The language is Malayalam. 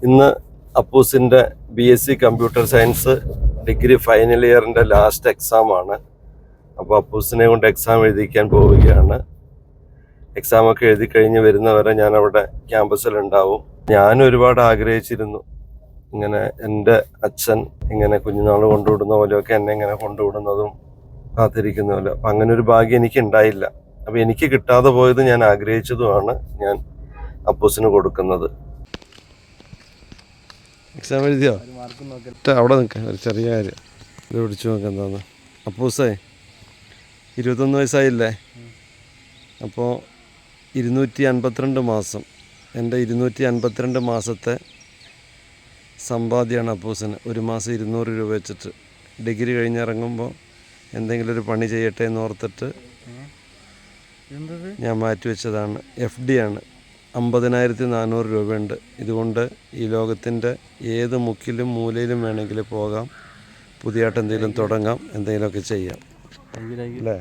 ഇന്ന് അപ്പൂസിൻ്റെ BSc computer science degree final ഇയറിൻ്റെ ലാസ്റ്റ് എക്സാമാണ്. അപ്പോൾ അപ്പൂസിനെ കൊണ്ട് എക്സാം എഴുതിക്കാൻ പോവുകയാണ്. എക്സാമൊക്കെ എഴുതി കഴിഞ്ഞ് വരുന്നവരെ ഞാനവിടെ ക്യാമ്പസിലുണ്ടാവും. ഞാനും ഒരുപാട് ആഗ്രഹിച്ചിരുന്നു ഇങ്ങനെ എൻ്റെ അച്ഛൻ ഇങ്ങനെ കുഞ്ഞുനാൾ കൊണ്ടുവിടുന്ന പോലെയൊക്കെ എന്നെ ഇങ്ങനെ കൊണ്ടുവിടുന്നതും കാത്തിരിക്കുന്ന പോലെ. അപ്പം അങ്ങനെ ഒരു ഭാഗ്യം എനിക്ക് ഉണ്ടായില്ല. അപ്പം എനിക്ക് കിട്ടാതെ പോയത് ഞാൻ ആഗ്രഹിച്ചതുമാണ് ഞാൻ അപ്പൂസിന് കൊടുക്കുന്നത്. എക്സാം എഴുതിയോ? അവിടെ നിൽക്കാം, ഒരു ചെറിയ കാര്യം ഇത് പിടിച്ചു നോക്കാം. എന്താന്ന് അപ്പൂസേ, 21 വയസ്സായില്ലേ? അപ്പോൾ 252 മാസം, എൻ്റെ 252 മാസത്തെ സമ്പാദ്യമാണ് അപ്പൂസിന്. ഒരു മാസം 200 രൂപ വെച്ചിട്ട് ഡിഗ്രി കഴിഞ്ഞിറങ്ങുമ്പോൾ എന്തെങ്കിലും ഒരു പണി ചെയ്യട്ടെ എന്ന് ഓർത്തിട്ട് ഞാൻ മാറ്റിവെച്ചതാണ്. FD ആണ്. 50,400 രൂപയുണ്ട്. ഇതുകൊണ്ട് ഈ ലോകത്തിൻ്റെ ഏത് മുക്കിലും മൂലയിലും വേണമെങ്കിൽ പോകാം, പുതിയതായിട്ട് എന്തെങ്കിലും തുടങ്ങാം, എന്തെങ്കിലുമൊക്കെ ചെയ്യാം അല്ലേ?